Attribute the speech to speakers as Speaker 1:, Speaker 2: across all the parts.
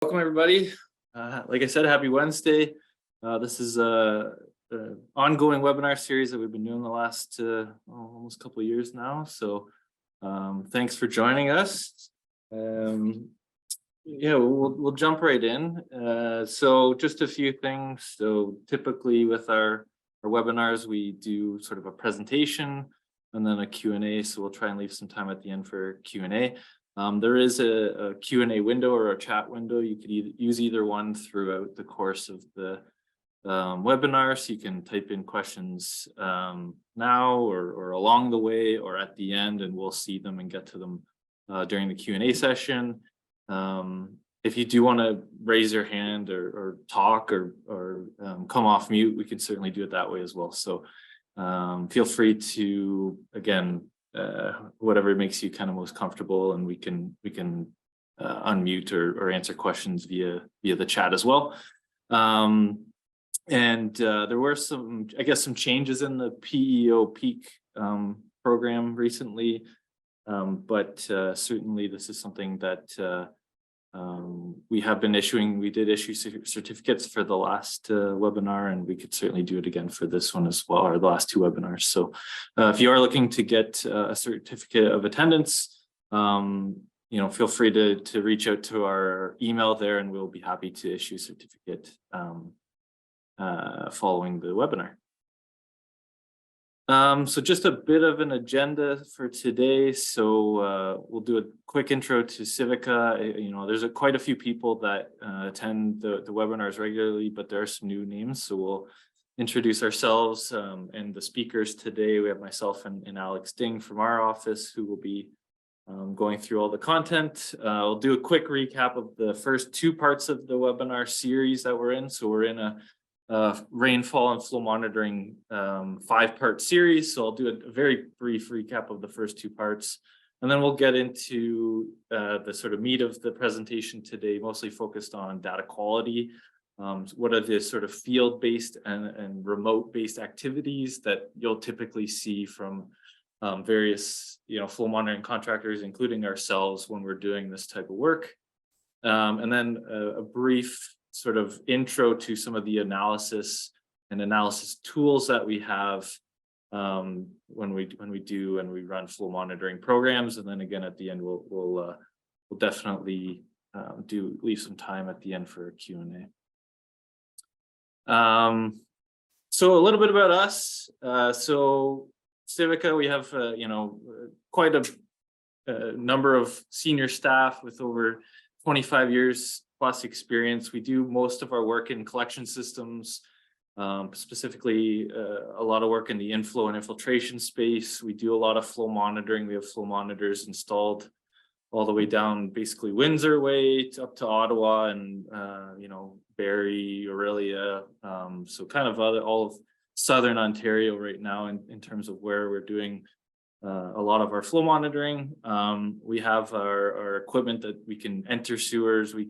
Speaker 1: Welcome, everybody. Like I said, happy Wednesday. This is a ongoing webinar series that we've been doing the last almost couple of years now. So thanks for joining us. Yeah, we'll jump right in. So just a few things. So typically with our webinars, we do sort of a presentation and then a Q&A. So we'll try and leave some time at the end for Q&A. There is a Q&A window or a chat window. You could use either one throughout the course of the webinar. So you can type in questions now or along the way or at the end, and we'll see them and get to them during the Q&A session. If you do want to raise your hand or talk or come off mute, we can certainly do it that way as well. So feel free to, again, whatever makes you kind of most comfortable, and we can unmute or answer questions via the chat as well. And there were some changes in the PEO peak program recently, but certainly this is something that we have been issuing. We did issue certificates for the last webinar, and we could certainly do it again for this one as well, or the last two webinars. So if you are looking to get a certificate of attendance, feel free to reach out to our email there, and we'll be happy to issue a certificate following the webinar. So just a bit of an agenda for today. So we'll do a quick intro to Civica. There's quite a few people that attend the webinars regularly, but there are some new names. So we'll introduce ourselves and the speakers today. We have myself and Alex Ding from our office, who will be going through all the content. I'll do a quick recap of the first two parts of the webinar series that we're in. So we're in a rainfall and flow monitoring 5-part series. So I'll do a very brief recap of the first two parts, and then we'll get into the sort of meat of the presentation today, mostly focused on data quality. What are the sort of field-based and remote-based activities that you'll typically see from various flow monitoring contractors, including ourselves, when we're doing this type of work. And then a brief sort of intro to some of the analysis tools that we have when we run flow monitoring programs. And then again at the end we'll definitely leave some time at the end for a Q&A. So a little bit about us. So Civica, we have quite a number of senior staff with over 25 years plus experience. We do most of our work in collection systems, specifically a lot of work in the inflow and infiltration space. We do a lot of flow monitoring. We have flow monitors installed all the way down basically Windsor way up to Ottawa and Barrie, Aurelia, so kind of all of southern Ontario right now in terms of where we're doing a lot of our flow monitoring. We have our equipment that we can enter sewers. We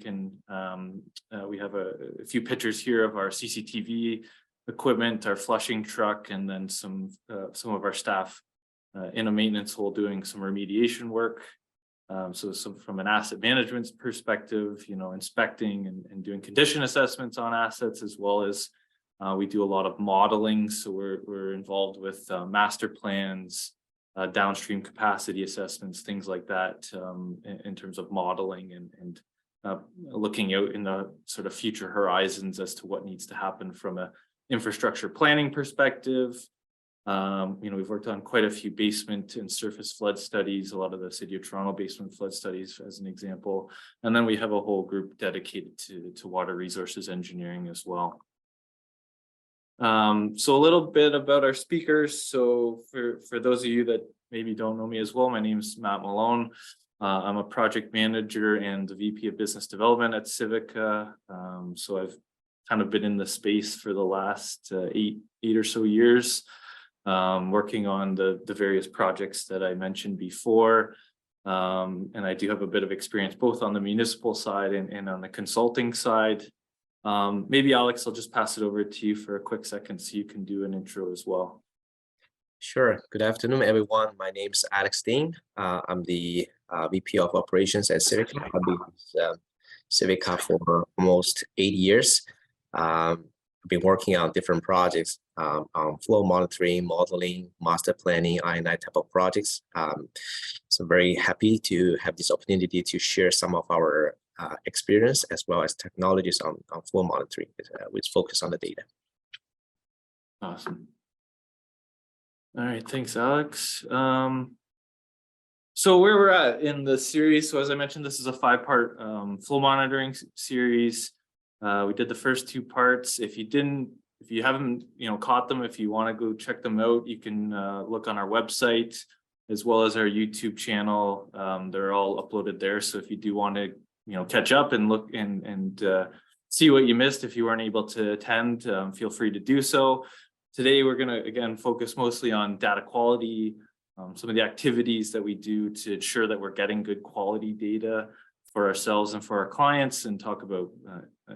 Speaker 1: have a few pictures here of our CCTV equipment, our flushing truck, and then some of our staff in a maintenance hole doing some remediation work. So from an asset management perspective, inspecting and doing condition assessments on assets, as well as we do a lot of modeling. So we're involved with master plans, downstream capacity assessments, things like that, in terms of modeling and looking out in the sort of future horizons as to what needs to happen from a infrastructure planning perspective. We've worked on quite a few basement and surface flood studies, a lot of the City of Toronto basement flood studies as an example. And then we have a whole group dedicated to water resources engineering as well. So a little bit about our speakers. So for those of you that maybe don't know me as well, my name is Matt Malone. I'm a project manager and the VP of Business Development at Civica. So I've kind of been in the space for the last eight or so years, working on the various projects that I mentioned before. And I do have a bit of experience both on the municipal side and on the consulting side. Maybe Alex, I'll just pass it over to you for a quick second so you can do an intro as well.
Speaker 2: Sure. Good afternoon, everyone. My name is Alex Ding. I'm the VP of Operations at Civica. I've been with Civica for almost 8 years. I've been working on different projects on flow monitoring, modeling, master planning, I&I type of projects. So very happy to have this opportunity to share some of our experience as well as technologies on flow monitoring with focus on the data.
Speaker 1: Awesome. All right, thanks, Alex. So where we're at in the series, so as I mentioned, this is a 5-part flow monitoring series. We did the first 2 parts. If you haven't, caught them, if you want to go check them out, you can look on our website as well as our YouTube channel. They're all uploaded there. So if you do want to, catch up and look and see what you missed, if you weren't able to attend, feel free to do so. Today, we're going to, again, focus mostly on data quality, some of the activities that we do to ensure that we're getting good quality data for ourselves and for our clients, and talk about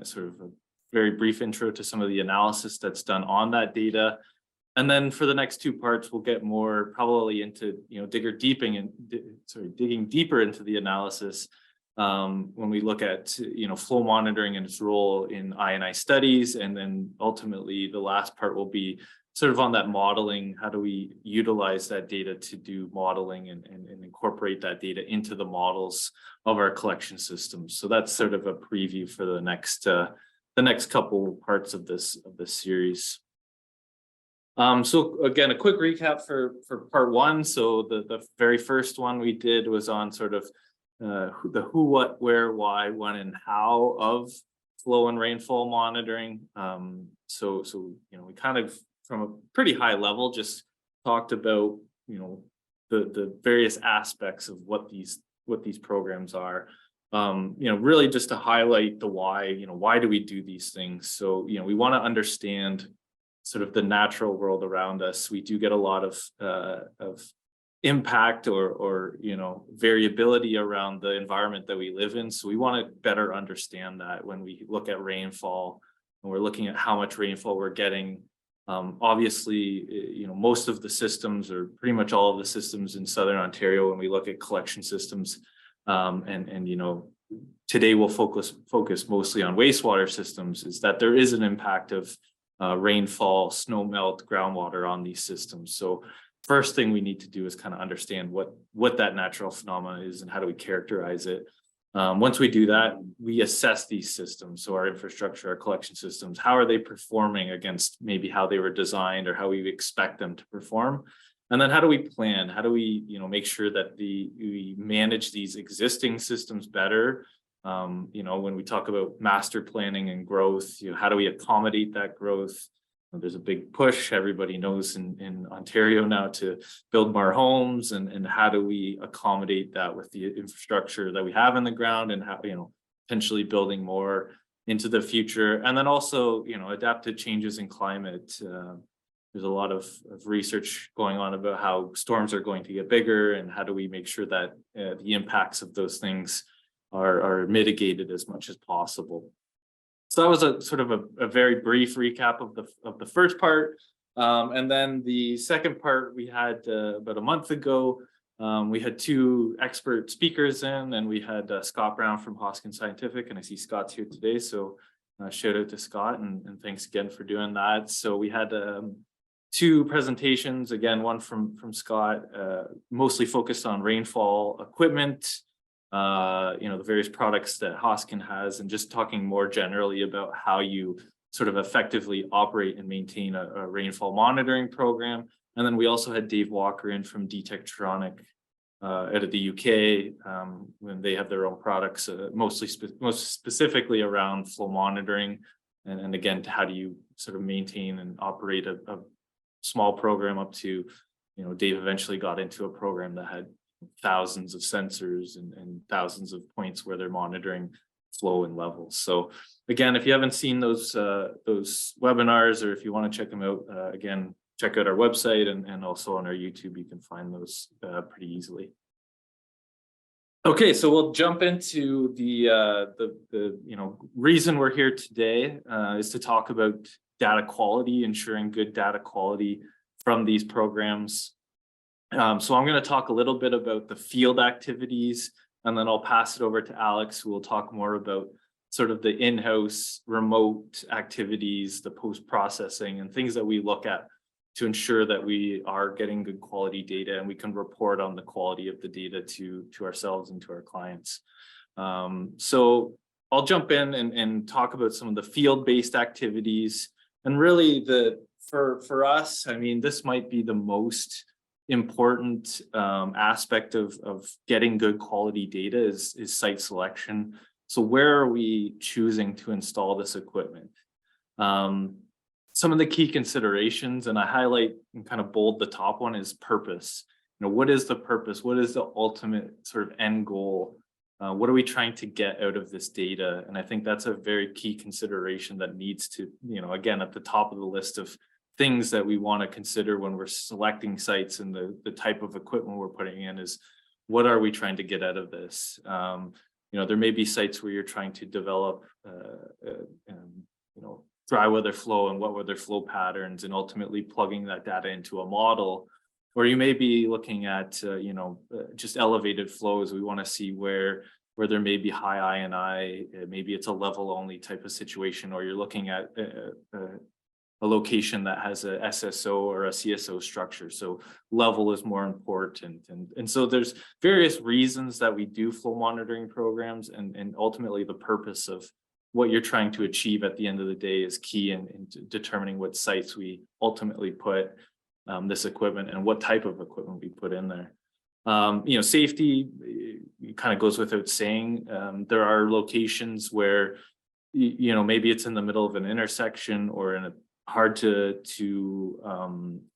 Speaker 1: sort of a very brief intro to some of the analysis that's done on that data. And then for the next 2 parts, we'll get more probably into, digging deeper into the analysis when we look at, flow monitoring and its role in I&I studies. And then ultimately the last part will be sort of on that modeling. How do we utilize that data to do modeling and incorporate that data into the models of our collection systems? So that's sort of a preview for the next couple parts of this series. So again, a quick recap for part 1. So the very first one we did was on sort of the who, what, where, why, when, and how of flow and rainfall monitoring. So we kind of, from a pretty high level, just talked about the various aspects of what these programs are. Really just to highlight the why. Why do we do these things? So we want to understand sort of the natural world around us. We do get a lot of impact or variability around the environment that we live in. So we want to better understand that when we look at rainfall and we're looking at how much rainfall we're getting. Obviously, most of the systems, or pretty much all of the systems in Southern Ontario, when we look at collection systems, today we'll focus mostly on wastewater systems, is that there is an impact of rainfall, snow melt, groundwater on these systems. So first thing we need to do is kind of understand what that natural phenomena is and how do we characterize it. Once we do that, we assess these systems. So our infrastructure, our collection systems, how are they performing against maybe how they were designed or how we expect them to perform? And then how do we plan? How do we, make sure that we manage these existing systems better? When we talk about master planning and growth, how do we accommodate that growth? There's a big push, everybody knows, in Ontario now, to build more homes, and how do we accommodate that with the infrastructure that we have in the ground, and how, potentially building more into the future. And then also, adapt to changes in climate. There's a lot of research going on about how storms are going to get bigger, and how do we make sure that the impacts of those things are mitigated as much as possible. So that was a sort of a very brief recap of the first part. And then the second part we had about a month ago. We had 2 expert speakers in, and we had Scott Brown from Hoskins Scientific, and I see Scott's here today. So shout out to Scott, and thanks again for doing that. So we had 2 presentations, again, one from Scott, mostly focused on rainfall equipment, the various products that Hoskin has, and just talking more generally about how you sort of effectively operate and maintain a rainfall monitoring program. And then we also had Dave Walker in from Detectronic out of the UK, when they have their own products, most specifically around flow monitoring. And again, how do you sort of maintain and operate a small program up to, Dave eventually got into a program that had thousands of sensors and thousands of points where they're monitoring flow and levels. So again, if you haven't seen those webinars, or if you want to check them out, again, check out our website, and also on our YouTube, you can find those pretty easily. Okay, so we'll jump into the reason we're here today is to talk about data quality, ensuring good data quality from these programs. So I'm going to talk a little bit about the field activities, and then I'll pass it over to Alex, who will talk more about sort of the in-house remote activities, the post-processing and things that we look at to ensure that we are getting good quality data and we can report on the quality of the data to ourselves and to our clients. So I'll jump in and talk about some of the field-based activities. And really for us, I mean, this might be the most important aspect of getting good quality data is site selection. So where are we choosing to install this equipment? Some of the key considerations, and I highlight and kind of bold the top one, is purpose. You know, what is the purpose? What is the ultimate sort of end goal? What are we trying to get out of this data? And I think that's a very key consideration that needs to, you know, again, at the top of the list of things that we want to consider when we're selecting sites and the type of equipment we're putting in is, what are we trying to get out of this? You know, there may be sites where you're trying to develop, you know, dry weather flow and wet weather flow patterns and ultimately plugging that data into a model. Or you may be looking at, you know, just elevated flows. We want to see where there may be high INI, maybe it's a level only type of situation, or you're looking at a location that has a SSO or a CSO structure. So level is more important. And so there's various reasons that we do flow monitoring programs, and ultimately the purpose of what you're trying to achieve at the end of the day is key in determining what sites we ultimately put this equipment and what type of equipment we put in there. You know, safety kind of goes without saying. There are locations where, you know, maybe it's in the middle of an intersection or in a hard to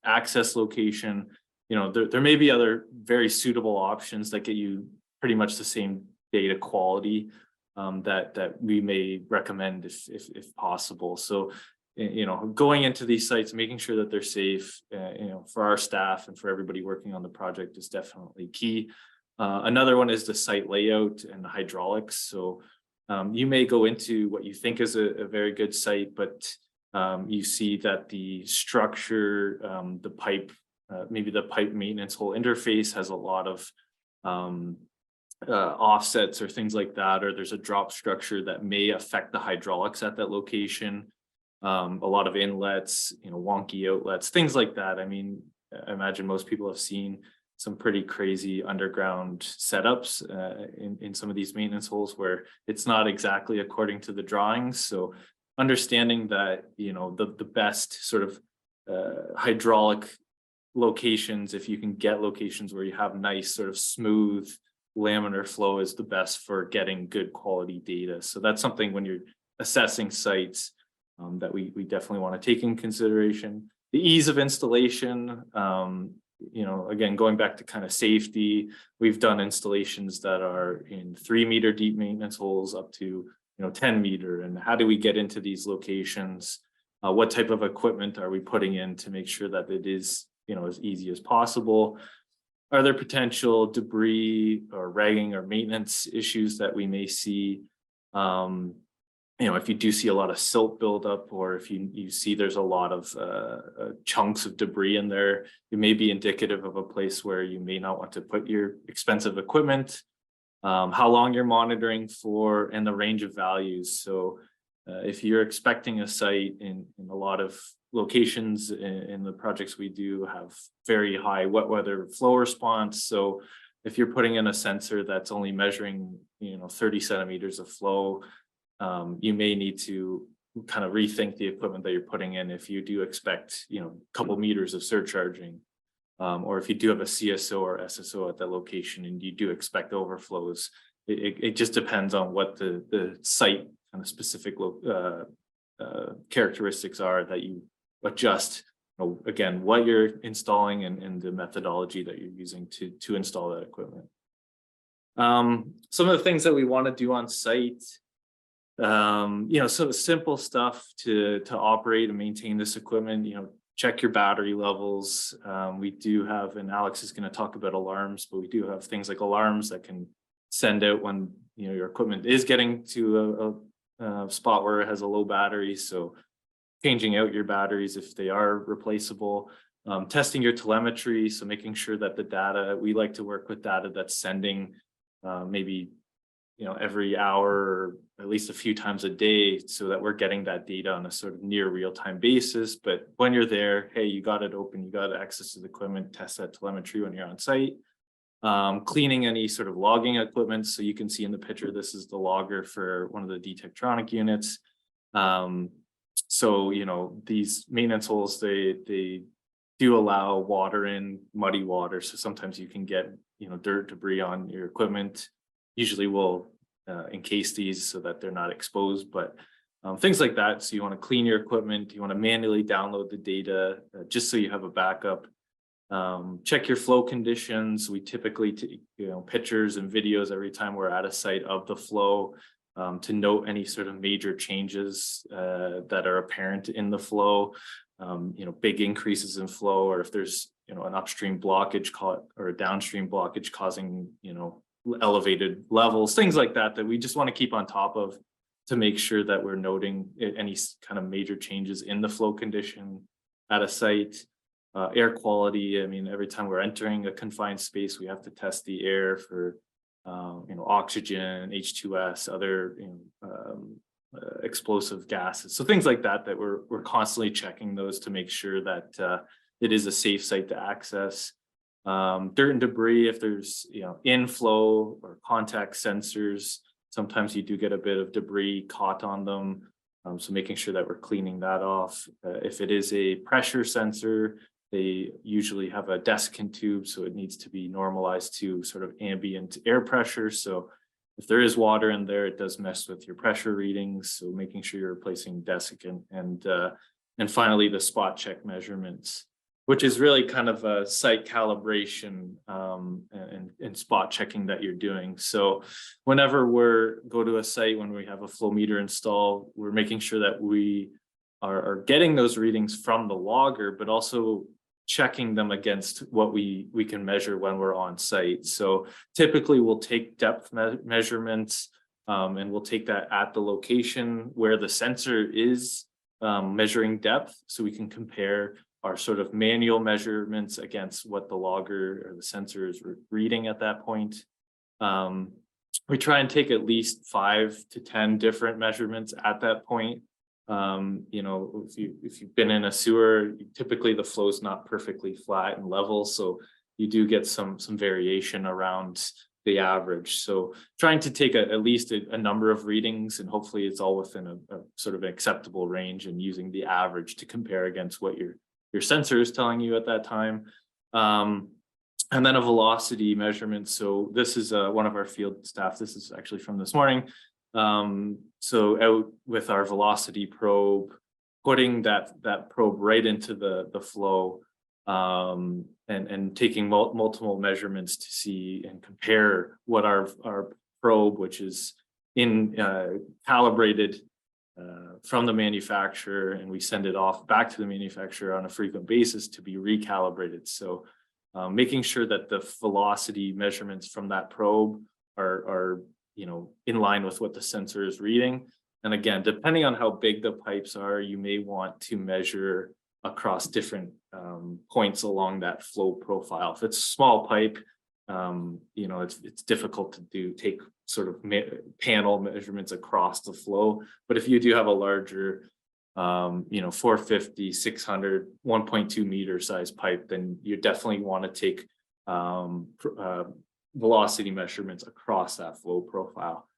Speaker 1: access location. You know, there may be other very suitable options that get you pretty much the same data quality that we may recommend if possible. So, you know, going into these sites, making sure that they're safe, you know, for our staff and for everybody working on the project is definitely key. Another one is the site layout and the hydraulics. So you may go into what you think is a very good site, but you see that the structure, the pipe, maybe the pipe maintenance whole interface has a lot of offsets or things like that, or there's a drop structure that may affect the hydraulics at that location. A lot of inlets, you know, wonky outlets, things like that. I mean, I imagine most people have seen some pretty crazy underground setups in some of these maintenance holes where it's not exactly according to the drawings. So understanding that, you know, the best sort of hydraulic locations, if you can get locations where you have nice sort of smooth laminar flow, is the best for getting good quality data. So that's something when you're assessing sites that we definitely want to take in consideration. The ease of installation, you know, again, going back to kind of safety, we've done installations that are in 3 meter deep maintenance holes up to, you know, 10 meter. And how do we get into these locations? What type of equipment are we putting in to make sure that it is, you know, as easy as possible? Are there potential debris or ragging or maintenance issues that we may see? You know, if you do see a lot of silt buildup, or if you see there's a lot of chunks of debris in there, it may be indicative of a place where you may not want to put your expensive equipment. How long you're monitoring for, and the range of values. So if you're expecting a site in a lot of locations in the projects we do have very high wet weather flow response. So if you're putting in a sensor that's only measuring, you know, 30 centimeters of flow, you may need to kind of rethink the equipment that you're putting in if you do expect, you know, a couple meters of surcharging, or if you do have a CSO or SSO at that location and you do expect overflows. It just depends on what the site kind of specific characteristics are that you adjust, you know, again, what you're installing and the methodology that you're using to install that equipment. Some of the things that we want to do on site, you know, so simple stuff to operate and maintain this equipment, you know, check your battery levels. We do have, and Alex is going to talk about alarms, but we do have things like alarms that can send out when, you know, your equipment is getting to a spot where it has a low battery. So changing out your batteries if they are replaceable, testing your telemetry. So making sure that the data, we like to work with data that's sending maybe, you know, every hour or at least a few times a day so that we're getting that data on a sort of near real-time basis. But when you're there, hey, you got it open, you got access to the equipment, test that telemetry when you're on site. Cleaning any sort of logging equipment. So you can see in the picture, this is the logger for one of the Detectronic units. So, you know, these maintenance holes, they do allow water in, muddy water. So sometimes you can get, you know, dirt, debris on your equipment. Usually we'll encase these so that they're not exposed, but things like that. So you want to clean your equipment, you want to manually download the data just so you have a backup. Check your flow conditions. We typically take, you know, pictures and videos every time we're at a site of the flow to note any sort of major changes that are apparent in the flow. You know, big increases in flow, or if there's, you know, an upstream blockage or a downstream blockage causing, you know, elevated levels, things like that, that we just want to keep on top of to make sure that we're noting any kind of major changes in the flow condition at a site. Air quality, I mean, every time we're entering a confined space, we have to test the air for, you know, oxygen, H2S, other, you know, explosive gases. So things like that, that we're constantly checking those to make sure that it is a safe site to access. Dirt and debris, if there's, you know, inflow or contact sensors, sometimes you do get a bit of debris caught on them. So making sure that we're cleaning that off. If it is a pressure sensor, they usually have a desiccant tube, so it needs to be normalized to sort of ambient air pressure. So if there is water in there, it does mess with your pressure readings. So making sure you're replacing desiccant, and finally the spot check measurements, which is really kind of a site calibration and spot checking that you're doing. So whenever go to a site, when we have a flow meter installed, we're making sure that we are getting those readings from the logger, but also checking them against what we can measure when we're on site. So typically we'll take depth measurements and we'll take that at the location where the sensor is measuring depth, so we can compare our sort of manual measurements against what the logger or the sensor is reading at that point. We try and take at least 5 to 10 different measurements at that point. You know, if you've been in a sewer, typically the flow is not perfectly flat and level, so you do get some variation around the average. So trying to take at least a number of readings, and hopefully it's all within a sort of acceptable range, and using the average to compare against what your sensor is telling you at that time. And then a velocity measurement. So this is one of our field staff. This is actually from this morning. So out with our velocity probe, putting that probe right into the flow, and taking multiple measurements to see and compare what our probe, which is calibrated from the manufacturer, and we send it off back to the manufacturer on a frequent basis to be recalibrated. So making sure that the velocity measurements from that probe are you know, in line with what the sensor is reading. And again, depending on how big the pipes are, you may want to measure across different points along that flow profile. If it's a small pipe, you know, it's difficult to take sort of panel measurements across the flow. But if you do have a larger, you know, 450, 600, 1.2 meter size pipe, then you definitely want to take velocity measurements across that flow profile.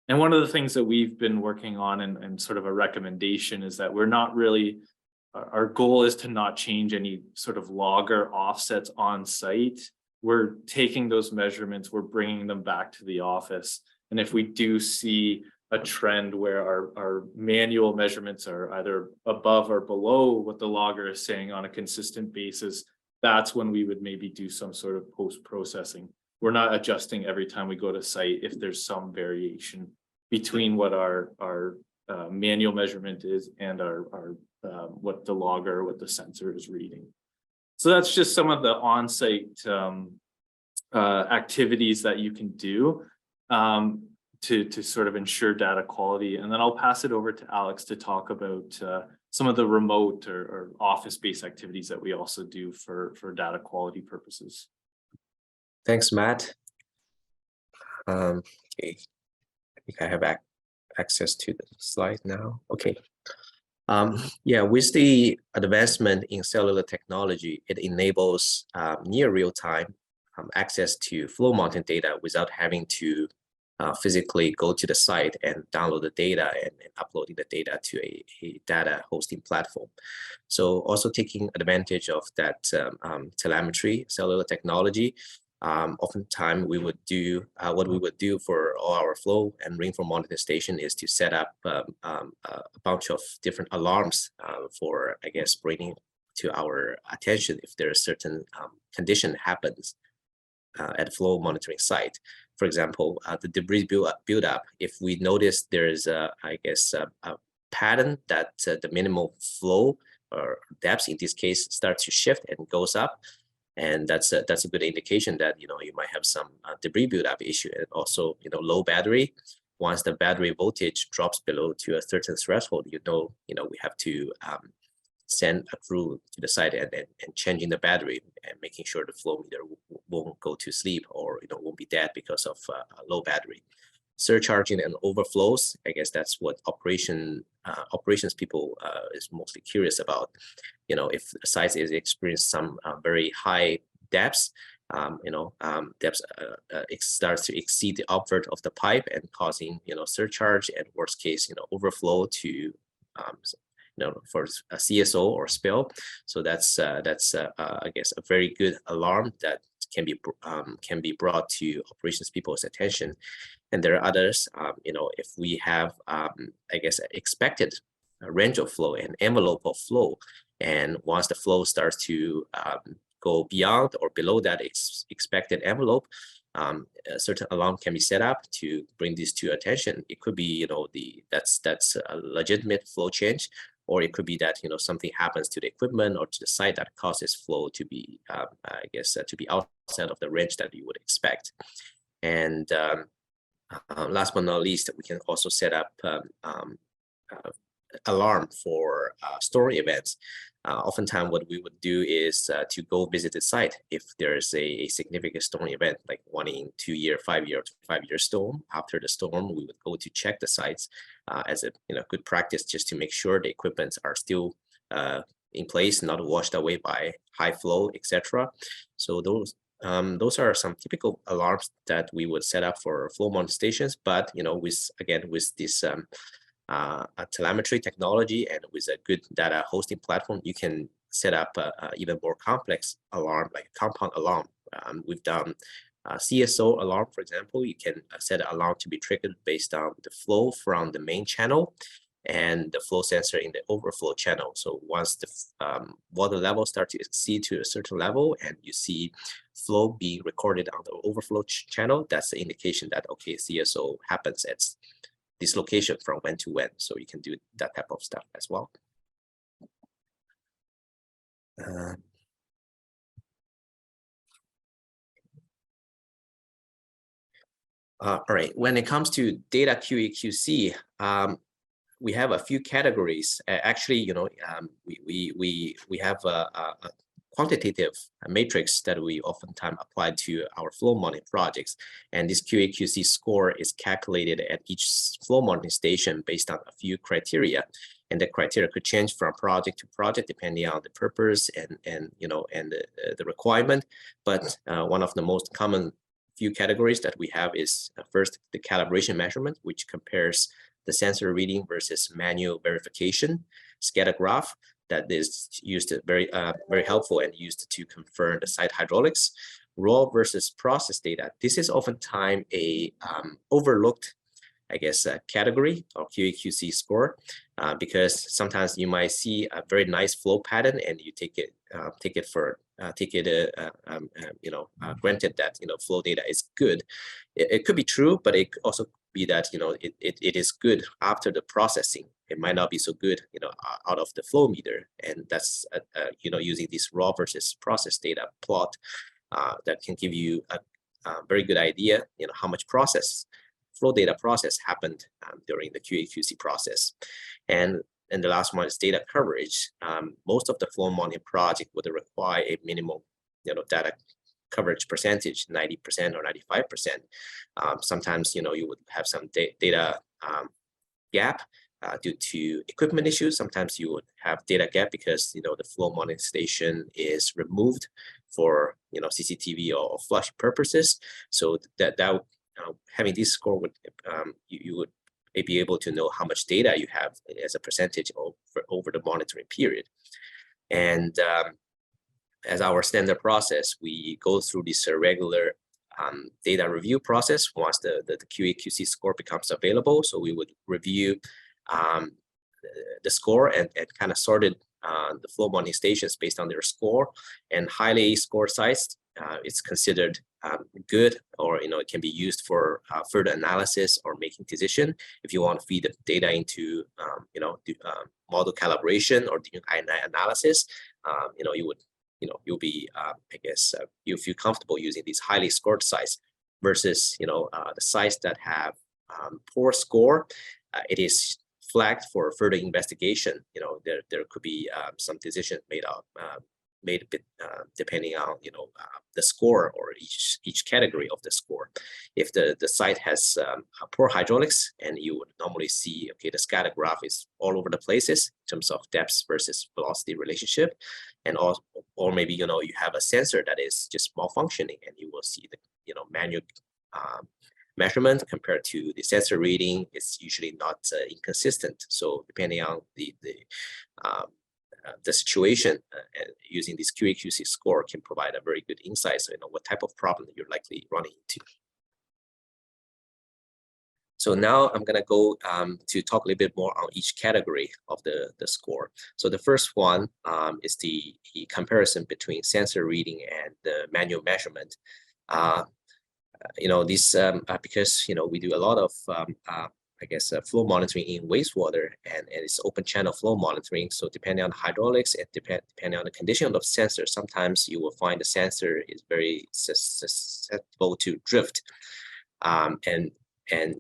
Speaker 1: And one of the things that we've been working on, and sort of a recommendation, is that we're not really, our goal is to not change any sort of logger offsets on site. We're taking those measurements, we're bringing them back to the office. And if we do see a trend where our manual measurements are either above or below what the logger is saying on a consistent basis, that's when we would maybe do some sort of post-processing. We're not adjusting every time we go to site if there's some variation between what our manual measurement is and our what the logger, what the sensor is reading. So that's just some of the on-site activities that you can do to sort of ensure data quality. And then I'll pass it over to Alex to talk about some of the remote or office-based activities that we also do for data quality purposes.
Speaker 2: Thanks, Matt. Okay, I think I have access to the slide now. Okay. Yeah, with the advancement in cellular technology, it enables near real-time access to flow monitoring data without having to physically go to the site and download the data and uploading the data to a data hosting platform. So also taking advantage of that telemetry, cellular technology, oftentimes we would do what we would do for all our flow and rainfall monitoring station is to set up a bunch of different alarms for, I guess, bringing to our attention if there is certain condition happens at the flow monitoring site. For example, the debris build up. If we notice there is I guess, a pattern that the minimal flow or depth in this case starts to shift and goes up, and that's a good indication that you might have some debris buildup issue, and also low battery. Once the battery voltage drops below to a certain threshold, we have to send a crew to the site and changing the battery and making sure the flow meter won't go to sleep or won't be dead because of low battery. Surcharging and overflows, I guess that's what operations people is mostly curious about. If the site is experiencing some very high depths, depths it starts to exceed the output of the pipe and causing surcharge, and worst case overflow to for a CSO or spill. So that's I guess a very good alarm that can be brought to operations people's attention. And there are others, if we have I guess expected range of flow and envelope of flow, and once the flow starts to go beyond or below that expected envelope, a certain alarm can be set up to bring this to attention. It could be that's a legitimate flow change, or it could be that something happens to the equipment or to the site that causes flow to be I guess to be outside of the range that you would expect. And last but not least, we can also set up alarm for storm events. Oftentimes what we would do is to go visit the site if there's a significant storm event, like 1 in 2 year, 5 year, 5 year storm. After the storm, we would go to check the sites as a good practice, just to make sure the equipments are still in place, not washed away by high flow, etc. So those are some typical alarms that we would set up for flow monitoring stations. But with this telemetry technology and with a good data hosting platform, you can set up a even more complex alarm, like a compound alarm. We've done CSO alarm, for example. You can set an alarm to be triggered based on the flow from the main channel and the flow sensor in the overflow channel. So once the water level starts to exceed to a certain level and you see flow being recorded on the overflow channel, that's the indication that, okay, CSO happens at this location from when to when. So you can do that type of stuff as well. All right, when it comes to data QA/QC, we have a few categories. Actually, we have a quantitative matrix that we oftentimes apply to our flow monitoring projects. And this QA/QC score is calculated at each flow monitoring station based on a few criteria. And the criteria could change from project to project depending on the purpose and the requirement. But one of the most common few categories that we have is first the calibration measurement, which compares the sensor reading versus manual verification. Scatter graph that is used very helpful and used to confirm the site hydraulics. Raw versus process data. This is oftentimes a overlooked, I guess, category or QA/QC score, because sometimes you might see a very nice flow pattern and you take it granted that flow data is good. It could be true, but it could also be that it is good after the processing. It might not be so good out of the flow meter, and that's using this raw versus process data plot that can give you a very good idea how much flow data process happened during the QA/QC process. And the last one is data coverage. Most of the flow monitoring project would require a minimal data coverage percentage, 90% or 95%. Sometimes you would have some data gap due to equipment issues. Sometimes you would have data gap because the flow monitoring station is removed for CCTV or flush purposes. So that having this score would you would be able to know how much data you have as a percentage over the monitoring period. And as our standard process, we go through this regular data review process once the QA/QC score becomes available. So we would review the score and kind of sorted the flow monitoring stations based on their score, and highly scored sites it's considered good, or it can be used for further analysis or making decision. If you want to feed the data into model calibration or doing I&I analysis, you'll be I guess you feel comfortable using these highly scored sites versus the sites that have poor score. It is flagged for further investigation. There could be some decision made a bit depending on the score or each category of the score. If the site has poor hydraulics, and you would normally see the scatter graph is all over the places in terms of depth versus velocity relationship, and also, or maybe you have a sensor that is just malfunctioning, and you will see the manual measurement compared to the sensor reading. It's usually not inconsistent. So depending on the situation, using this QA/QC score can provide a very good insight. So what type of problem you're likely running into. So now I'm going to go to talk a little bit more on each category of the score. So the first one is the comparison between sensor reading and the manual measurement. This because we do a lot of I guess flow monitoring in wastewater, and it's open channel flow monitoring. So depending on the hydraulics and depending on the condition of sensor, sometimes you will find the sensor is very susceptible to drift, and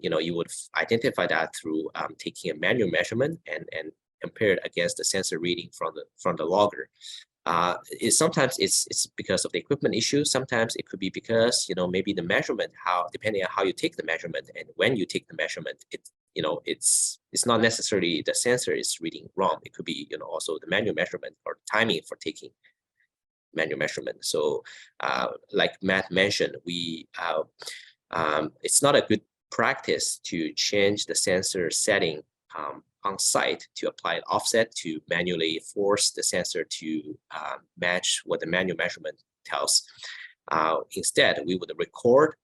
Speaker 2: you would identify that through taking a manual measurement and compare it against the sensor reading from the logger. Sometimes it's because of the equipment issue. Sometimes it could be because maybe the measurement, depending on how you take the measurement and when you take the measurement, it's not necessarily the sensor is reading wrong. It could be also the manual measurement or timing for taking manual measurement. So like Matt mentioned, it's not a good practice to change the sensor setting on site to apply an offset to manually force the sensor to match what the manual measurement tells. Instead, we would record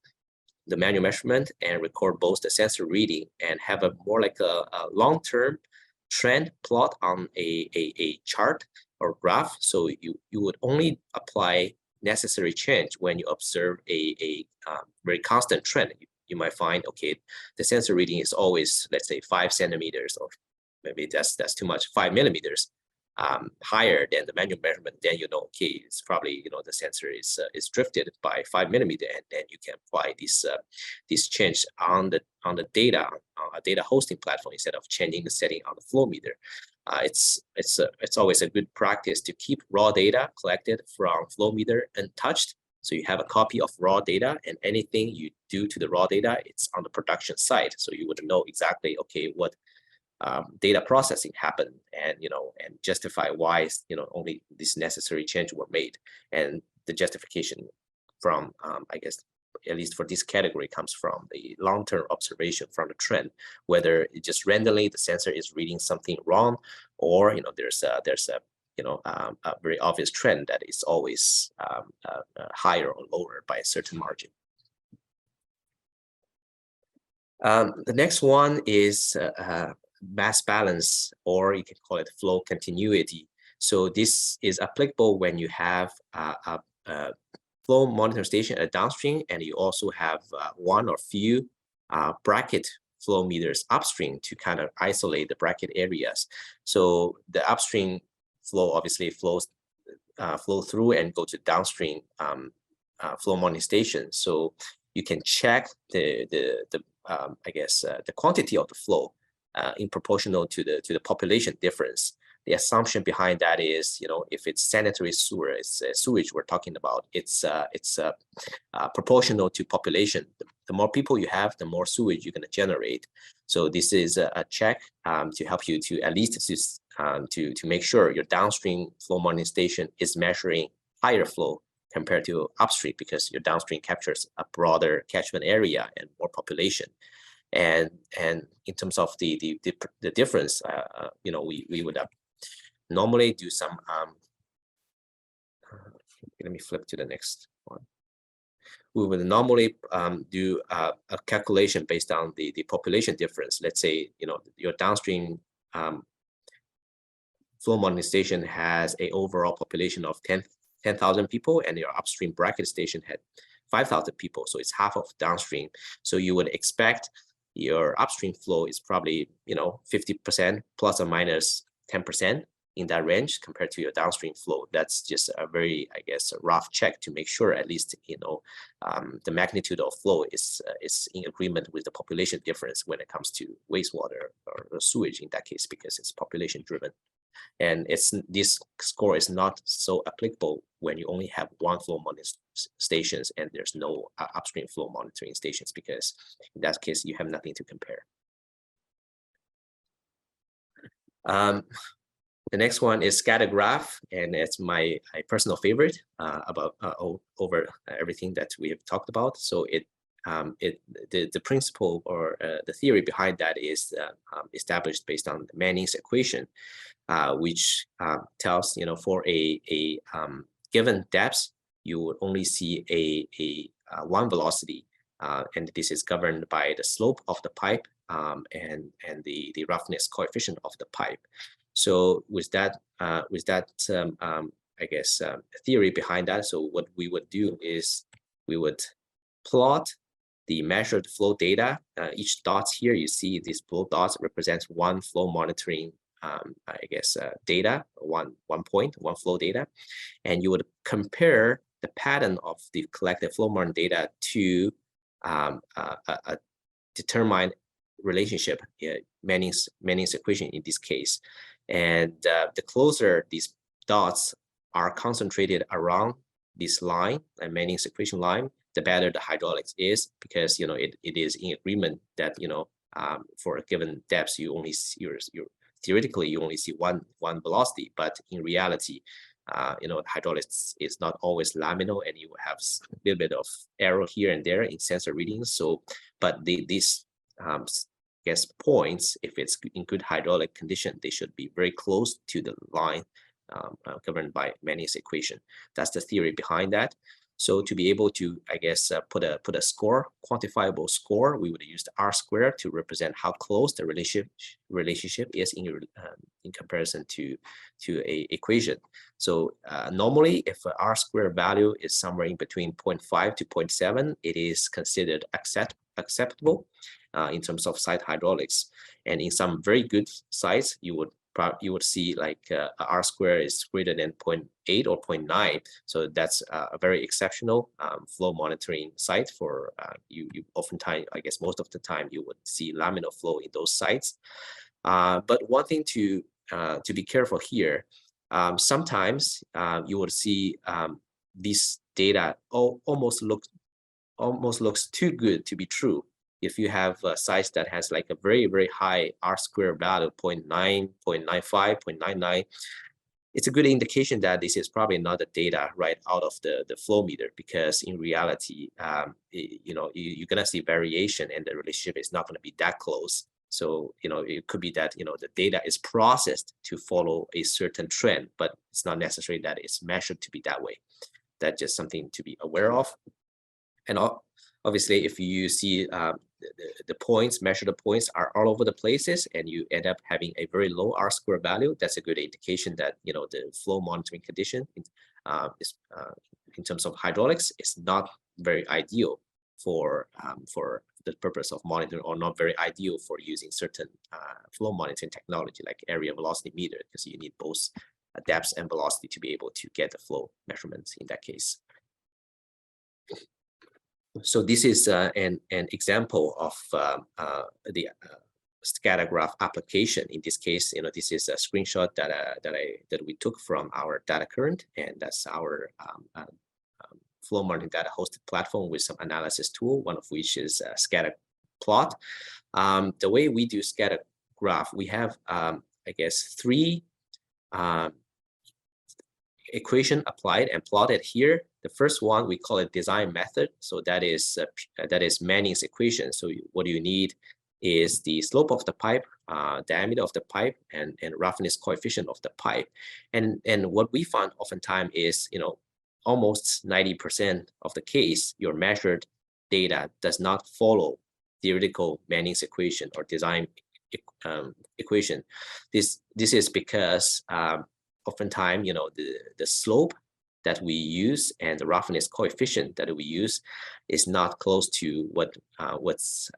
Speaker 2: the manual measurement and record both the sensor reading and have a more like a long-term trend plot on a chart or graph. So you would only apply necessary change when you observe a very constant trend. You might find, the sensor reading is always, let's say, 5 centimeters, or maybe that's too much, 5 millimeters higher than the manual measurement. Then it's probably the sensor is drifted by 5 millimeters, and then you can apply this change on the data on a data hosting platform instead of changing the setting on the flow meter. It's always a good practice to keep raw data collected from flow meter untouched. So you have a copy of raw data, and anything you do to the raw data, it's on the production side. So you would know exactly, what data processing happened, and and justify why only these necessary changes were made. And the justification from I guess at least for this category comes from the long-term observation from the trend, whether it just randomly the sensor is reading something wrong, or there's a very obvious trend that is always higher or lower by a certain margin. The next one is mass balance, or you can call it flow continuity. So this is applicable when you have a flow monitoring station at downstream, and you also have one or few bracket flow meters upstream to kind of isolate the bracket areas. So the upstream flow obviously flow through and go to downstream flow monitoring station. So you can check the quantity of the flow in proportional to the population difference. The assumption behind that is, if it's sanitary sewer, it's sewage we're talking about, it's proportional to population. the more people you have, the more sewage you're going to generate. So this is a check to help you to at least to make sure your downstream flow monitoring station is measuring higher flow compared to upstream, because your downstream captures a broader catchment area and more population. And in terms of the difference, you know, we would normally do some. Let me flip to the next one. We would normally do a calculation based on the population difference. Let's say, you know, your downstream flow monitoring station has a overall population of 10,000 people, and your upstream bracket station had 5,000 people. So it's half of downstream. So you would expect your upstream flow is probably, you know, 50% plus or minus 10% in that range compared to your downstream flow. That's just a very, I guess, a rough check to make sure at least, you know, the magnitude of flow is in agreement with the population difference when it comes to wastewater or sewage in that case, because it's population driven. And this score is not so applicable when you only have one flow monitoring stations and there's no upstream flow monitoring stations, because in that case you have nothing to compare. The next one is scatter graph, and it's my personal favorite about over everything that we have talked about. So the principle or the theory behind that is established based on Manning's equation, which tells, you know, for a given depth, you would only see a one velocity, and this is governed by the slope of the pipe and the roughness coefficient of the pipe. So with that I guess theory behind that, so what we would do is we would plot the measured flow data. Each dots here, you see these blue dots represents one flow monitoring I guess data, one flow data, and you would compare the pattern of the collected flow monitoring data to a determined relationship, Manning's equation in this case. And the closer these dots are concentrated around this line, and Manning's equation line, the better the hydraulics is, because, you know, it is in agreement that, you know, for a given depth, you only see theoretically you only see one velocity, but in reality, you know, hydraulics is not always laminar, and you have a little bit of error here and there in sensor readings. So, but these guess points, if it's in good hydraulic condition, they should be very close to the line governed by Manning's equation. That's the theory behind that. So to be able to, I guess, put a score, quantifiable score, we would use the R square to represent how close the relationship is in comparison to a equation. So normally, if a R square value is somewhere in between 0.5 to 0.7, it is considered acceptable in terms of site hydraulics. And in some very good sites, you would see like R square is greater than 0.8 or 0.9. So that's a very exceptional flow monitoring site for you oftentimes, I guess most of the time, you would see laminar flow in those sites. But one thing to be careful here, sometimes you would see this data almost looks too good to be true. If you have a size that has like a very, very high R square value, 0.9, 0.95, 0.99, it's a good indication that this is probably not the data right out of the flow meter, because in reality, you know, you're gonna see variation and the relationship is not gonna be that close. So, you know, it could be that, you know, the data is processed to follow a certain trend, but it's not necessary that it's measured to be that way. That's just something to be aware of. And obviously, if you see the points, measure the points are all over the places, and you end up having a very low R square value, that's a good indication that, you know, the flow monitoring condition is in terms of hydraulics is not very ideal for the purpose of monitoring, or not very ideal for using certain flow monitoring technology like area velocity meter, because you need both depth and velocity to be able to get the flow measurements in that case. So this is an example of the scatter graph application. In this case, you know, this is a screenshot that we took from our data current, and that's our flow monitoring data hosted platform with some analysis tool, one of which is scatter plot. The way we do scatter graph, we have, I guess, 3 equation applied and plotted here. The first one, we call it design method. So that is Manning's equation. So what you need is the slope of the pipe, diameter of the pipe, and roughness coefficient of the pipe. And what we found oftentimes is, almost 90% of the case, your measured data does not follow theoretical Manning's equation or design equation. This is because oftentimes, the slope that we use and the roughness coefficient that we use is not close to what's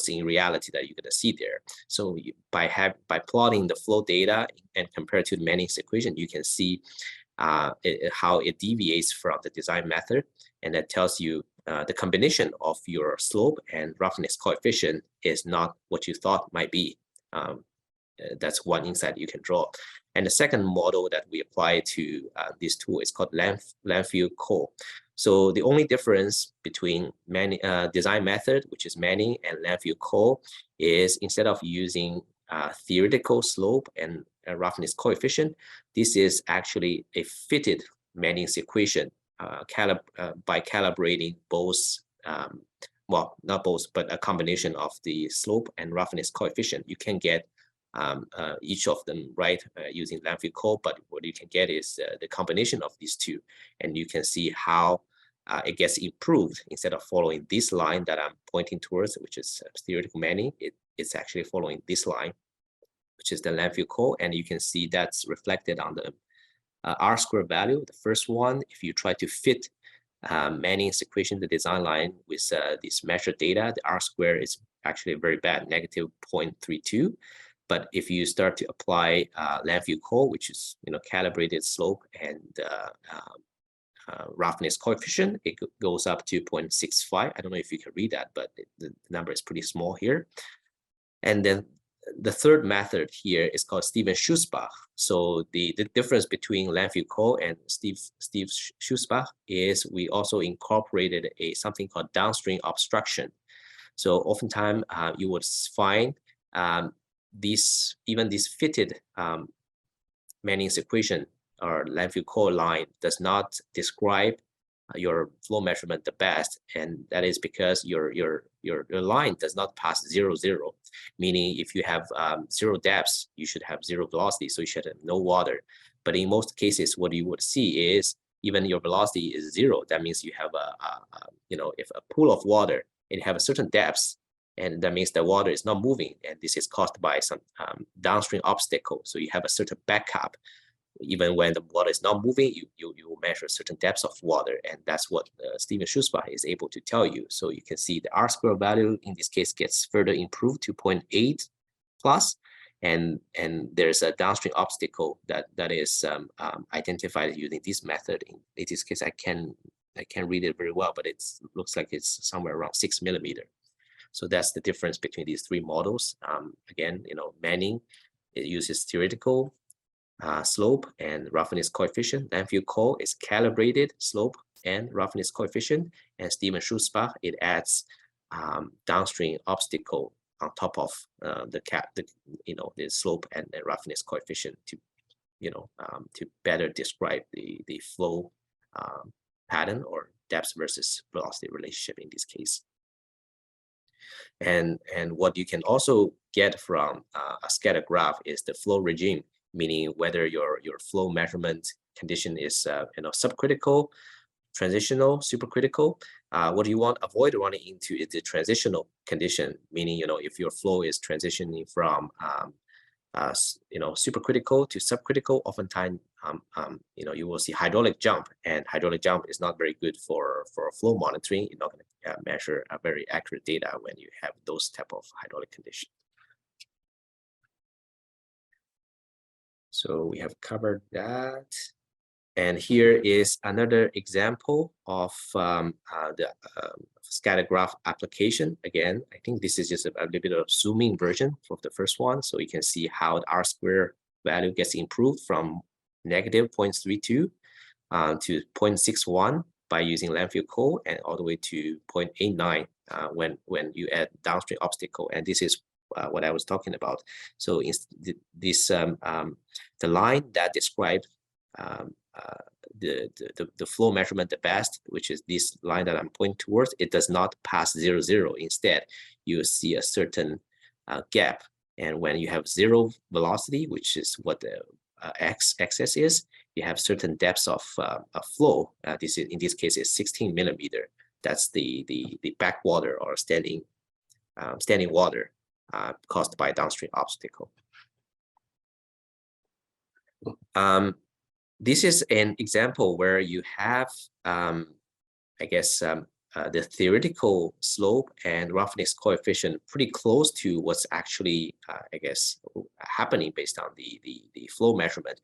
Speaker 2: in reality that you're going to see there. So by plotting the flow data and compared to the Manning's equation, you can see how it deviates from the design method, and that tells you the combination of your slope and roughness coefficient is not what you thought might be. That's one insight you can draw. And the second model that we apply to this tool is called Landfill Co. So the only difference between design method, which is Manning, and Landfill Co, is instead of using theoretical slope and roughness coefficient, this is actually a fitted Manning's equation by calibrating both, well, not both, but a combination of the slope and roughness coefficient. You can get each of them right using Landfill Co, but what you can get is the combination of these two, and you can see how it gets improved. Instead of following this line that I'm pointing towards, which is theoretical Manning, it's actually following this line, which is the Landfill Co, and you can see that's reflected on the R-square value. The first one, if you try to fit Manning's equation, the design line, with this measured data, the R-square is actually very bad, negative 0.32. But if you start to apply Landfill Co, which is calibrated slope and roughness coefficient, it goes up to 0.65. I don't know if you can read that, but the number is pretty small here. And then the third method here is called Stevens-Schussbach. So the difference between Landfill Co and Stevens-Schussbach is we also incorporated something called downstream obstruction. So oftentimes you would find even this fitted Manning's equation or Landfill Co line does not describe your flow measurement the best, and that is because your line does not pass 0, 0. Meaning, if you have 0 depths, you should have 0 velocity, so you should have no water. But in most cases, what you would see is even your velocity is 0. That means you have if a pool of water, it have a certain depth, and that means the water is not moving, and this is caused by some downstream obstacle. So you have a certain backup. Even when the water is not moving, you measure certain depths of water, and that's what Stevens-Schussbach is able to tell you. So you can see the R-square value in this case gets further improved to 0.8 plus, and there's a downstream obstacle that is identified using this method. In this case, I can't read it very well, but it looks like it's somewhere around 6 millimeter. So that's the difference between these 3 models. Again, Manning, it uses theoretical slope and roughness coefficient. Landfill Co is calibrated slope and roughness coefficient, and Stevens-Schussbach, it adds downstream obstacle on top of the slope and the roughness coefficient to better describe the flow pattern or depth versus velocity relationship in this case. And what you can also get from a scatter graph is the flow regime, meaning whether your flow measurement condition is subcritical, transitional, supercritical. What you want to avoid running into is the transitional condition, meaning if your flow is transitioning from supercritical to subcritical, oftentimes you will see hydraulic jump, and hydraulic jump is not very good for flow monitoring. You're not going to measure a very accurate data when you have those type of hydraulic conditions. So we have covered that. And here is another example of the scatter graph application. Again, I think this is just a little bit of zooming version of the first one. So you can see how the R-square value gets improved from negative 0.32 to 0.61 by using landfill coal, and all the way to 0.89 when you add downstream obstacle. And this is what I was talking about. So this the line that describes the flow measurement the best, which is this line that I'm pointing towards, it does not pass 0, 0. Instead, you see a certain gap. And when you have zero velocity, which is what the x-axis is, you have certain depths of flow. This is, in this case, is 16 millimeter. That's the backwater or standing water caused by downstream obstacle. This is an example where you have, I guess, the theoretical slope and roughness coefficient pretty close to what's actually, I guess, happening based on the flow measurement.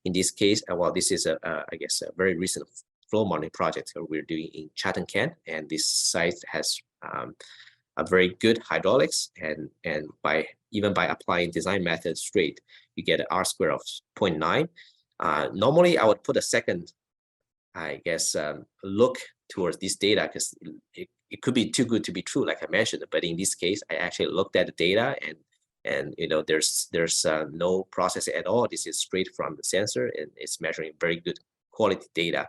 Speaker 2: In this case, well, this is I guess, a very recent flow monitoring project that we're doing in Chatham, Kent, and this site has a very good hydraulics, and even by applying design method straight, you get an R-square of 0.9. Normally, I would put a second, I guess, look towards this data, because it could be too good to be true, like I mentioned. But in this case, I actually looked at the data, and you know, there's no process at all. This is straight from the sensor, and it's measuring very good quality data.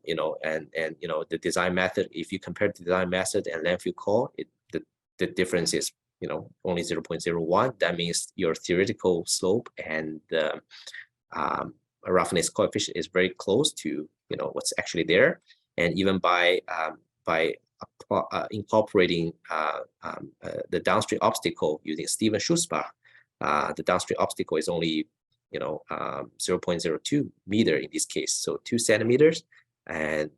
Speaker 2: You know, and you know, the design method, if you compare the design method and landfill coal, the difference is, you know, only 0.01. That means your theoretical slope and the roughness coefficient is very close to, you know, what's actually there. And even by incorporating the downstream obstacle using Stevens-Schutzbach, the downstream obstacle is only, you know, 0.02 meter in this case, so 2 centimeters, and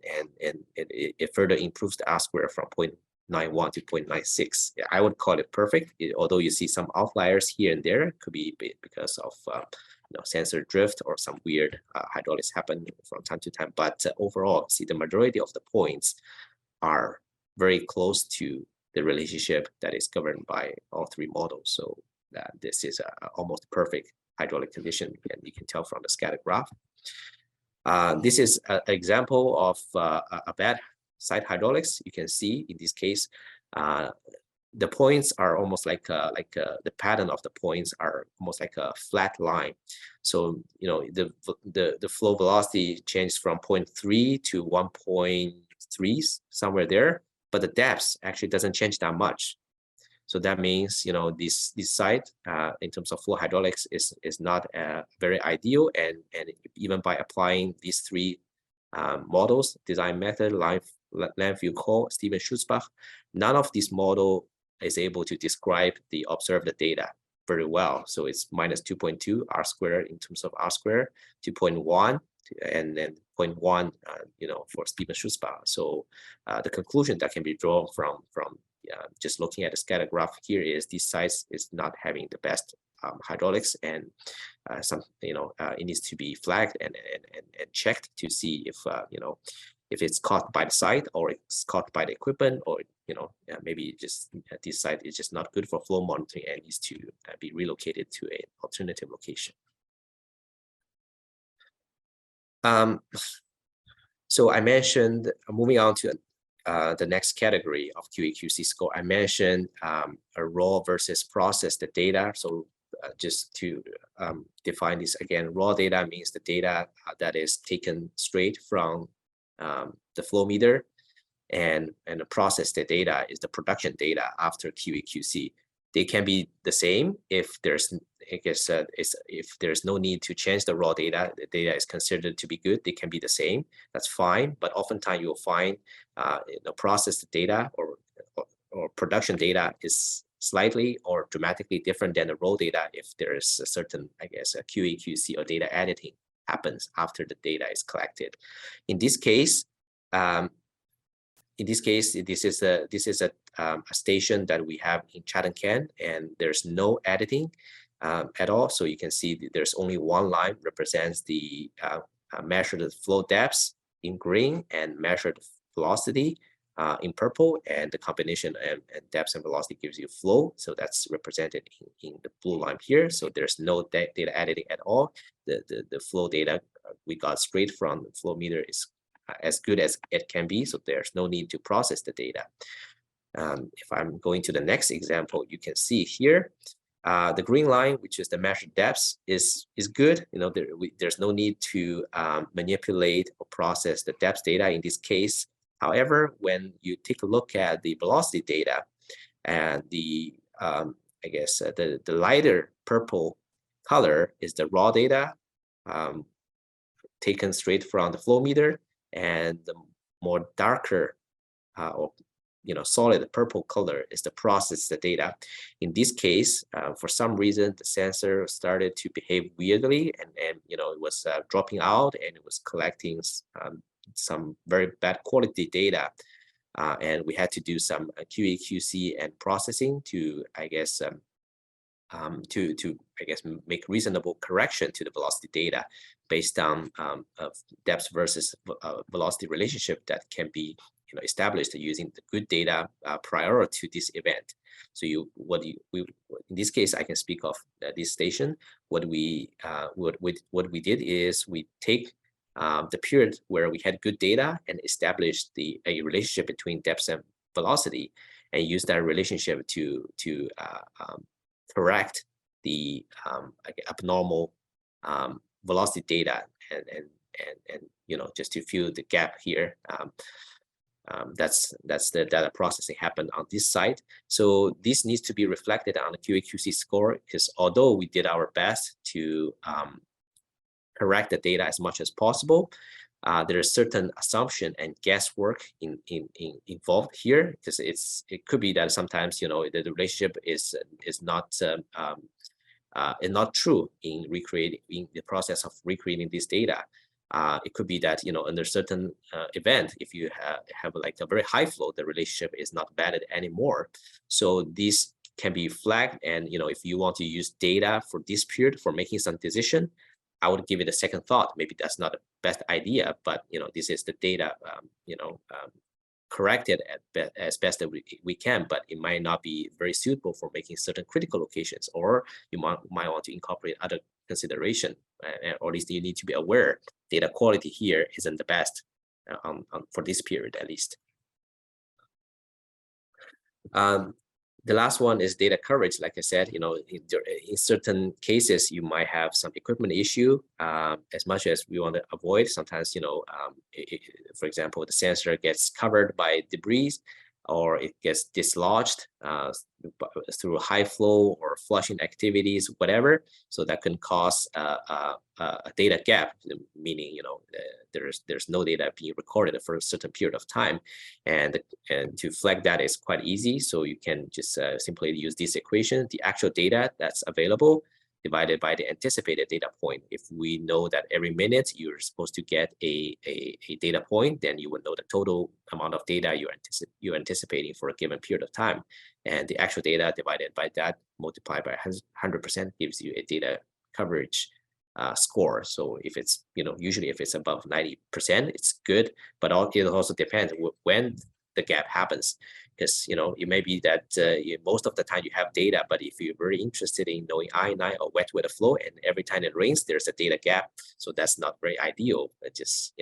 Speaker 2: it further improves the R-square from 0.91 to 0.96. I would call it perfect, although you see some outliers here and there. It could be because of you know, sensor drift or some weird hydraulics happen from time to time. But overall, see, the majority of the points are very close to the relationship that is governed by all three models. So this is a almost perfect hydraulic condition, and you can tell from the scatter graph. This is an example of a bad site hydraulics. You can see in this case, the points are almost like the pattern of the points are almost like a flat line. So, you know, the flow velocity changes from 0.3 to 1.3, somewhere there, but the depth actually doesn't change that much. So that means, you know, this site in terms of flow hydraulics is not very ideal, and even by applying these three models, design method, landfill coal, Stevens-Schutzbach, none of this model is able to describe the observed data very well. So it's minus 2.2 R-square in terms of R-square, 2.1, and then 0.1, you know, for Stevens-Schutzbach. So the conclusion that can be drawn from just looking at the scatter graph here is this site is not having the best hydraulics, and some, you know, it needs to be flagged and checked to see if you know, if it's caused by the site or it's caused by the equipment, or, you know, maybe just this site is just not good for flow monitoring and needs to be relocated to an alternative location. So I mentioned, moving on to the next category of QA/QC score, I mentioned a raw versus processed data. So just to define this again, raw data means the data that is taken straight from the flow meter, and the processed data is the production data after QA/QC. They can be the same if there's, I guess, if there's no need to change the raw data, the data is considered to be good, they can be the same, that's fine. But oftentimes you'll find the processed data or production data is slightly or dramatically different than the raw data if there is a certain, I guess, a QA/QC or data editing happens after the data is collected. In this case, this is a station that we have in Chatham, Kent, and there's no editing at all. So you can see there's only one line represents the measured flow depths in green and measured velocity in purple, and the combination and depth and velocity gives you flow. So that's represented in the blue line here. So there's no data editing at all. The flow data we got straight from the flow meter is as good as it can be. So there's no need to process the data. If I'm going to the next example, you can see here, the green line, which is the measured depths, is good. There's no need to manipulate or process the depth data in this case. However, when you take a look at the velocity data and the the lighter purple color is the raw data taken straight from the flow meter, and the more darker or solid purple color is the processed data. In this case, for some reason, the sensor started to behave weirdly, and it was dropping out, and it was collecting some very bad quality data, and we had to do some QA/QC and processing to make reasonable correction to the velocity data based on depth versus velocity relationship that can be established using the good data prior to this event. So in this case, I can speak of this station. What we did is we take the period where we had good data and established a relationship between depth and velocity, and use that relationship to correct the abnormal velocity data, and just to fill the gap here. That's the data processing happened on this side. So this needs to be reflected on the QA/QC score, because although we did our best to correct the data as much as possible, there is certain assumption and guesswork involved here, because it could be that sometimes the relationship is not true in the process of recreating this data. It could be that under certain event, if you have like a very high flow, the relationship is not valid anymore. So this can be flagged, and if you want to use data for this period for making some decision, I would give it a second thought. Maybe that's not the best idea, but this is the data corrected as best that we can, but it might not be very suitable for making certain critical locations, or you might want to incorporate other consideration, or at least you need to be aware data quality here isn't the best for this period at least. The last one is data coverage. Like I said, in certain cases, you might have some equipment issue. As much as we want to avoid, sometimes, for example, the sensor gets covered by debris, or it gets dislodged through high flow or flushing activities, whatever. So that can cause a data gap, meaning there's no data being recorded for a certain period of time, and to flag that is quite easy. So you can just simply use this equation: the actual data that's available divided by the anticipated data point. If we know that every minute you're supposed to get a data point, then you would know the total amount of data you're anticipating for a given period of time. And the actual data divided by that multiplied by 100% gives you a data coverage score. So if it's, usually if it's above 90%, it's good, but it also depends when the gap happens. Because it may be that most of the time you have data, but if you're very interested in knowing I9 or wet weather flow, and every time it rains, there's a data gap, so that's not very ideal. It just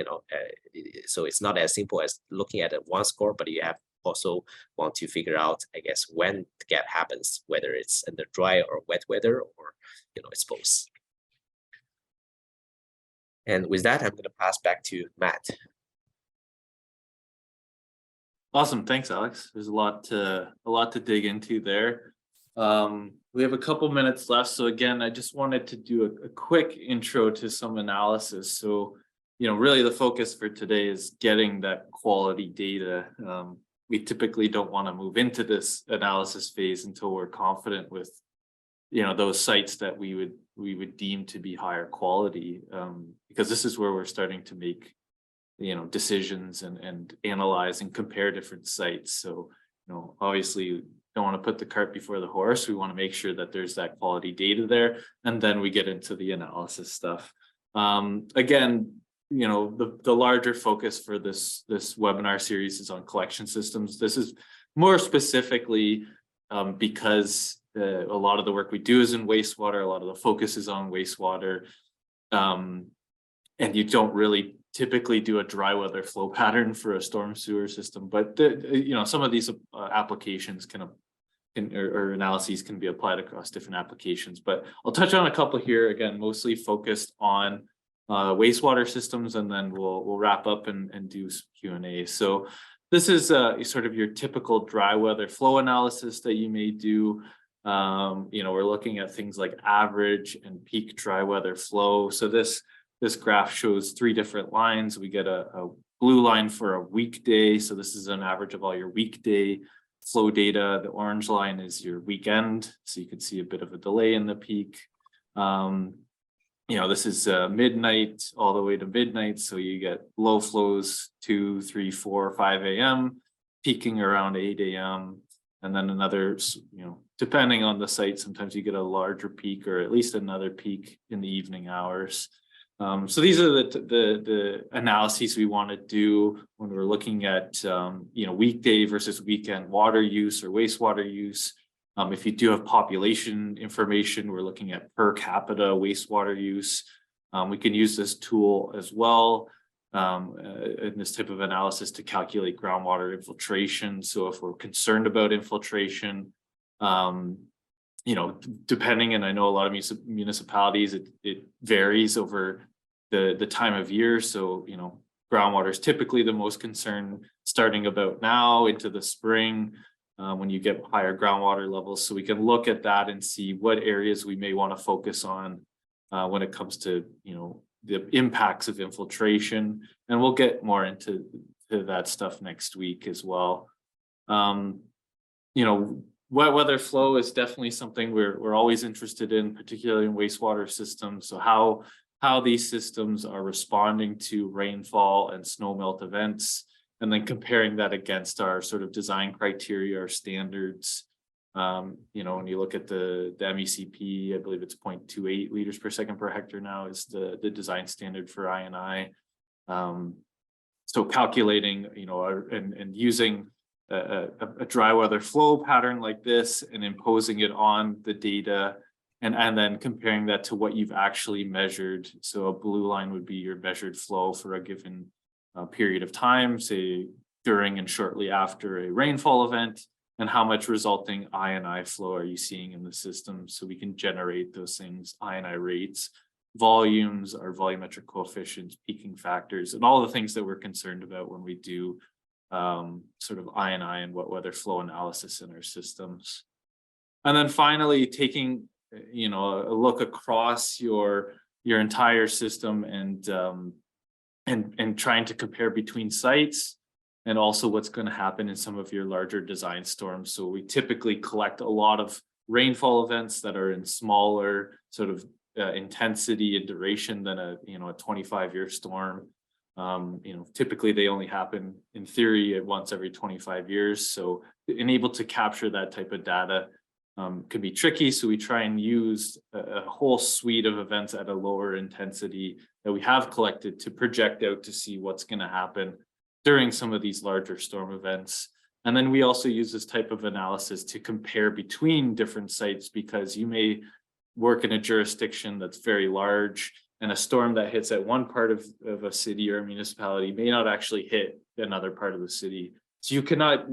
Speaker 2: so it's not as simple as looking at one score, but you have also want to figure out, I guess, when the gap happens, whether it's under dry or wet weather, or it's both. And with that, I'm going to pass back to Matt.
Speaker 1: Awesome, thanks, Alex. There's a lot to dig into there. We have a couple minutes left, so again, I just wanted to do a quick intro to some analysis. So, really the focus for today is getting that quality data. We typically don't want to move into this analysis phase until we're confident with, those sites that we would deem to be higher quality, because this is where we're starting to make decisions and analyze and compare different sites. So, obviously don't want to put the cart before the horse. We want to make sure that there's that quality data there, and then we get into the analysis stuff. Again, the larger focus for this webinar series is on collection systems. This is more specifically because a lot of the work we do is in wastewater. A lot of the focus is on wastewater. and you don't really typically do a dry weather flow pattern for a storm sewer system, but some of these applications or analyses can be applied across different applications. But I'll touch on a couple here, again, mostly focused on wastewater systems, and then we'll wrap up and do some Q&A. So this is sort of your typical dry weather flow analysis that you may do. We're looking at things like average and peak dry weather flow. So this graph shows 3 different lines. We get a blue line for a weekday. So this is an average of all your weekday flow data. The orange line is your weekend. So you can see a bit of a delay in the peak. This is midnight all the way to midnight. So you get low flows 2, 3, 4, 5 a.m., peaking around 8 a.m. And then another, depending on the site, sometimes you get a larger peak or at least another peak in the evening hours. So these are the analyses we want to do when we're looking at weekday versus weekend water use or wastewater use. If you do have population information, we're looking at per capita wastewater use. We can use this tool as well in this type of analysis to calculate groundwater infiltration. So if we're concerned about infiltration, depending, and I know a lot of municipalities, it varies over the time of year. So, groundwater is typically the most concern starting about now into the spring when you get higher groundwater levels. So we can look at that and see what areas we may want to focus on when it comes to, the impacts of infiltration. And we'll get more into that stuff next week as well. Wet weather flow is definitely something we're always interested in, particularly in wastewater systems. So how these systems are responding to rainfall and snowmelt events, and then comparing that against our sort of design criteria or standards. When you look at the MECP, I believe it's 0.28 liters per second per hectare now is the design standard for I&I. So calculating, and using a dry weather flow pattern like this and imposing it on the data, and then comparing that to what you've actually measured. So a blue line would be your measured flow for a given period of time, say during and shortly after a rainfall event, and how much resulting I&I flow are you seeing in the system. So we can generate those things, I&I rates, volumes, our volumetric coefficients, peaking factors, and all the things that we're concerned about when we do sort of I&I and wet weather flow analysis in our systems. And then finally, taking a look across your entire system and trying to compare between sites, and also what's going to happen in some of your larger design storms. So we typically collect a lot of rainfall events that are in smaller sort of intensity and duration than a 25-year storm. Typically they only happen in theory at once every 25 years. So being able to capture that type of data can be tricky. So we try and use a whole suite of events at a lower intensity that we have collected to project out to see what's going to happen during some of these larger storm events. And then we also use this type of analysis to compare between different sites, because you may work in a jurisdiction that's very large, and a storm that hits at one part of a city or a municipality may not actually hit another part of the city. So you cannot,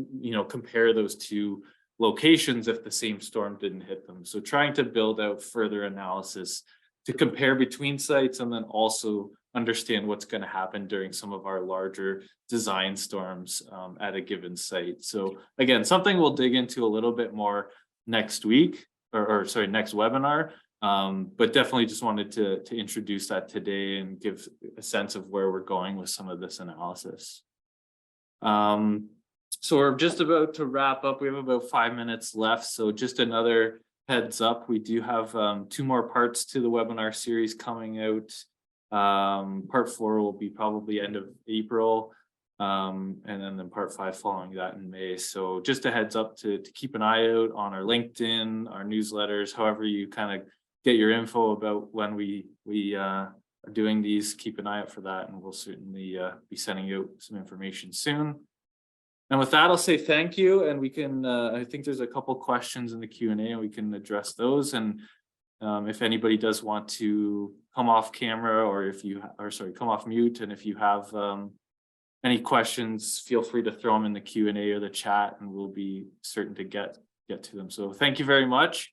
Speaker 1: compare those two locations if the same storm didn't hit them. So trying to build out further analysis to compare between sites, and then also understand what's going to happen during some of our larger design storms at a given site. So again, something we'll dig into a little bit more next week, next webinar. But definitely just wanted to introduce that today and give a sense of where we're going with some of this analysis. So we're just about to wrap up. We have about 5 minutes left. So just another heads up, we do have 2 more parts to the webinar series coming out. Part 4 will be probably end of April. And then part 5 following that in May. So just a heads up to keep an eye out on our LinkedIn, our newsletters, however you kind of get your info about when we are doing these. Keep an eye out for that, and we'll certainly be sending out some information soon. And with that, I'll say thank you, and we can, I think there's a couple questions in the Q&A, and we can address those. And If anybody does want to come off camera, or come off mute, and if you have any questions, feel free to throw them in the Q&A or the chat, and we'll be certain to get to them. So thank you very much.